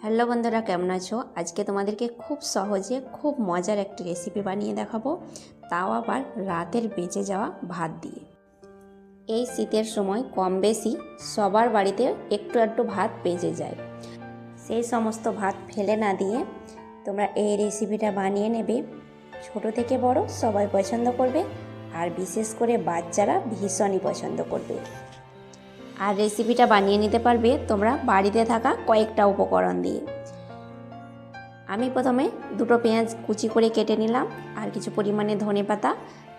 Hello বন্ধুরা, কেমন আছো? আজকে তোমাদেরকে খুব সহজে খুব মজার একটি রেসিপি বানিয়ে দেখাবো, তাও আবার রাতের বেঁচে যাওয়া ভাত দিয়ে। এই শীতের সময় কম বেশি সবার বাড়িতে একটু একটু ভাত বেঁচে যায়। সেই সমস্ত ভাত ফেলে না দিয়ে তোমরা এই রেসিপিটা বানিয়ে নেবে। ছোট থেকে বড় সবাই পছন্দ করবে, আর বিশেষ করে বাচ্চারা ভীষণই পছন্দ করবে। আর রেসিপিটা বানিয়ে নিতে পারবে তোমরা বাড়িতে থাকা কয়েকটা উপকরণ দিয়ে। আমি প্রথমে দুটো পেঁয়াজ কুচি করে কেটে নিলাম, আর কিছু পরিমাণে ধনেপাতা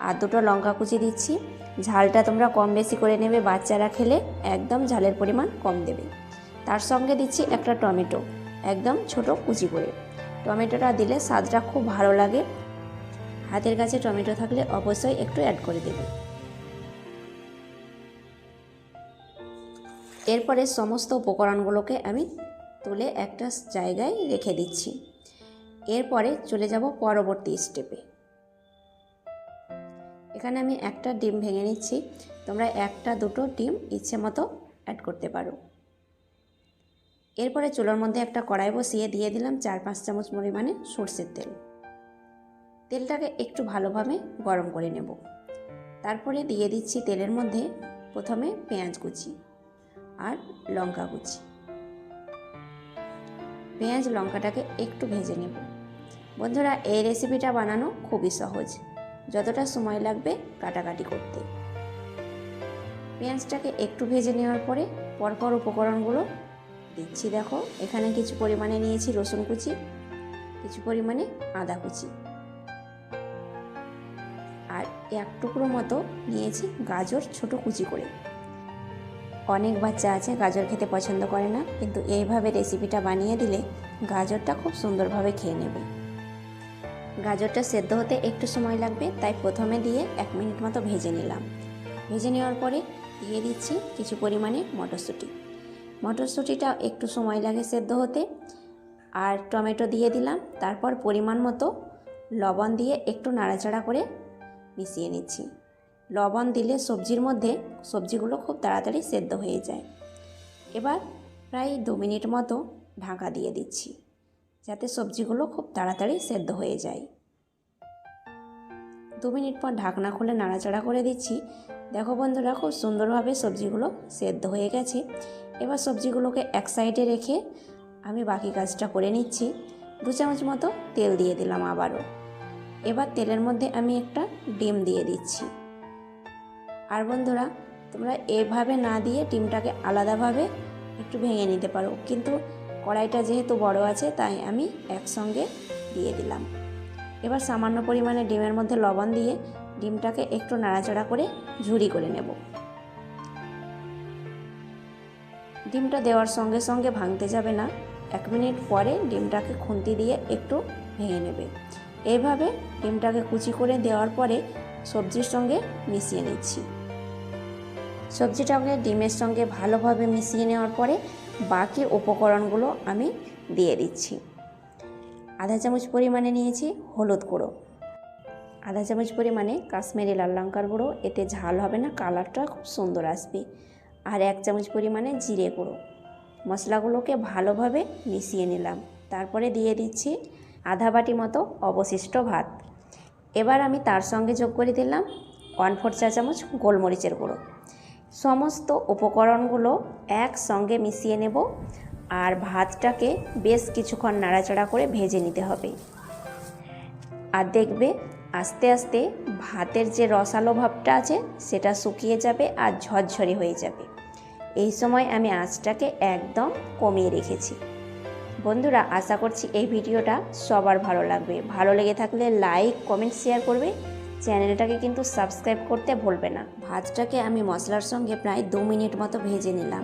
আর দুটো লঙ্কা কুচি দিচ্ছি। ঝালটা তোমরা কম বেশি করে নেবে, বাচ্চারা খেলে একদম ঝালের পরিমাণ কম দেবে। তার সঙ্গে দিচ্ছি একটা টমেটো, একদম ছোট কুচি করে। টমেটোটা দিলে স্বাদটা খুব ভালো লাগে। হাতের কাছে টমেটো থাকলে অবশ্যই একটু অ্যাড করে দেবে। এরপরে সমস্ত উপকরণগুলোকে আমি তুলে একটা জায়গায় রেখে দিচ্ছি। এরপরে চলে যাব পরবর্তী স্টেপে। এখানে আমি একটা ডিম ভেঙে নিচ্ছি, তোমরা একটা দুটো ডিম ইচ্ছে মতো অ্যাড করতে পারো। এরপরে চুলোর মধ্যে একটা কড়াই বসিয়ে দিয়ে দিলাম 4-5 চামচ পরিমাণে সরষের তেল। তেলটাকে একটু ভালোভাবে গরম করে নেব। তারপরে দিয়ে দিচ্ছি তেলের মধ্যে প্রথমে পেঁয়াজ কুচি আর লঙ্কা কুচি। পেঁয়াজ লঙ্কাটাকে একটু ভেজে নেব। বন্ধুরা, এই রেসিপিটা বানানো খুবই সহজ, যতটা সময় লাগবে কাটাকাটি করতে। পেঁয়াজটাকে একটু ভেজে নেওয়ার পরে পরপর উপকরণগুলো দিচ্ছি। দেখো, এখানে কিছু পরিমাণে নিয়েছি রসুন কুচি, কিছু পরিমাণে আদা কুচি, আর এক টুকরো মতো নিয়েছি গাজর ছোট কুচি করে। অনেক বাচ্চা আছে গাজর খেতে পছন্দ করে না, কিন্তু এইভাবে রেসিপিটা বানিয়ে দিলে গাজরটা খুব সুন্দরভাবে খেয়ে নেবে। গাজরটা সেদ্ধ হতে একটু সময় লাগবে, তাই প্রথমে দিয়ে 1 মিনিট মতো ভেজে নিলাম। ভেজে নেওয়ার পরে দিয়ে দিচ্ছি কিছু পরিমাণে মটরশুঁটি। মটরশুঁটিটা একটু সময় লাগে সেদ্ধ হতে। আর টমেটো দিয়ে দিলাম। তারপর পরিমাণ মতো লবণ দিয়ে একটু নাড়াচাড়া করে মিশিয়ে নিচ্ছি। লবণ দিলে সবজির মধ্যে সবজিগুলো খুব তাড়াতাড়ি সেদ্ধ হয়ে যায়। এবার প্রায় 2 মিনিট মতো ঢাকা দিয়ে দিচ্ছি, যাতে সবজিগুলো খুব তাড়াতাড়ি সেদ্ধ হয়ে যায়। 2 মিনিট পর ঢাকনা খুলে নাড়াচাড়া করে দিচ্ছি। দেখো বন্ধুরা, খুব সুন্দরভাবে সবজিগুলো সেদ্ধ হয়ে গেছে। এবার সবজিগুলোকে এক সাইডে রেখে আমি বাকি কাজটা করে নিচ্ছি। 2 চামচ মতো তেল দিয়ে দিলাম আবারও। এবার তেলের মধ্যে আমি একটা ডিম দিয়ে দিচ্ছি। আর বন্ধুরা, তোমরা এভাবে না দিয়ে ডিমটাকে আলাদাভাবে একটু ভেঙে নিতে পারো, কিন্তু কড়াইটা যেহেতু বড় আছে তাই আমি একসঙ্গে দিয়ে দিলাম। এবার সামান্য পরিমাণে ডিমের মধ্যে লবণ দিয়ে ডিমটাকে একটু নাড়াচাড়া করে ঝুরি করে নেব। ডিমটা দেওয়ার সঙ্গে সঙ্গে ভাঙতে যাবে না, 1 মিনিট পরে ডিমটাকে খুন্তি দিয়ে একটু ভেঙে নেবে। এইভাবে ডিমটাকে কুচি করে দেওয়ার পরে সবজির সঙ্গে মিশিয়ে নিচ্ছি। সবজিটাকে ডিমের সঙ্গে ভালোভাবে মিশিয়ে নেওয়ার পরে বাকি উপকরণগুলো আমি দিয়ে দিচ্ছি। আধা চামচ পরিমাণে নিয়েছি হলুদ গুঁড়ো, আধা চামচ পরিমাণে কাশ্মীরি লাল লঙ্কার গুঁড়ো, এতে ঝাল হবে না, কালারটা খুব সুন্দর আসবে। আর 1 চামচ পরিমাণে জিরে গুঁড়ো। মশলাগুলোকে ভালোভাবে মিশিয়ে নিলাম। তারপরে দিয়ে দিচ্ছি আধা বাটি মতো অবশিষ্ট ভাত। এবার আমি তার সঙ্গে যোগ করে দিলাম 1/4 চা চামচ গোলমরিচের গুঁড়ো। সমস্ত উপকরণগুলো একসঙ্গে মিশিয়ে নেব, আর ভাতটাকে বেশ কিছুক্ষণ নাড়াচাড়া করে ভেজে নিতে হবে। আর দেখবে আস্তে আস্তে ভাতের যে রসালো ভাবটা আছে সেটা শুকিয়ে যাবে আর ঝরঝরে হয়ে যাবে। এই সময় আমি আঁচটাকে একদম কমিয়ে রেখেছি। বন্ধুরা, আশা করছি এই ভিডিওটা সবার ভালো লাগবে। ভালো লেগে থাকলে লাইক, কমেন্ট, শেয়ার করবে। চ্যানেলটাকে কিন্তু সাবস্ক্রাইব করতে ভুলবে না। ভাতটাকে আমি মশলার সঙ্গে প্রায় 2 মিনিট মতো ভেজে নিলাম।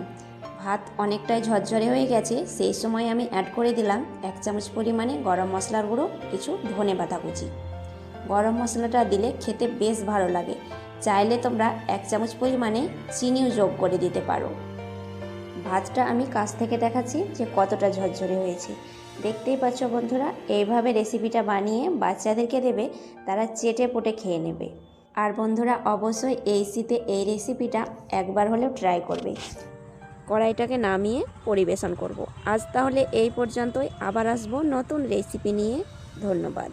ভাত অনেকটাই ঝরঝরে হয়ে গেছে। সেই সময় আমি অ্যাড করে দিলাম 1 চামচ পরিমাণে গরম মশলার গুঁড়ো, কিছু ধনেপাতা কুচি। গরম মশলাটা দিলে খেতে বেশ ভালো লাগে। চাইলে তোমরা 1 চামচ পরিমাণে চিনিও যোগ করে দিতে পারো। ভাতটা আমি কাছ থেকে দেখাচ্ছি যে কতটা ঝরঝরে হয়েছে। দেখতেই পাচ্ছ বন্ধুরা, এইভাবে রেসিপিটা বানিয়ে বাচ্চাদেরকে দেবে, তারা চেটে পুটে খেয়ে নেবে। আর বন্ধুরা, অবশ্যই এই শীতে এই রেসিপিটা একবার হলেও ট্রাই করবে। কড়াইটাকে নামিয়ে পরিবেশন করব। আজ তাহলে এই পর্যন্তই, আবার আসবো নতুন রেসিপি নিয়ে। ধন্যবাদ।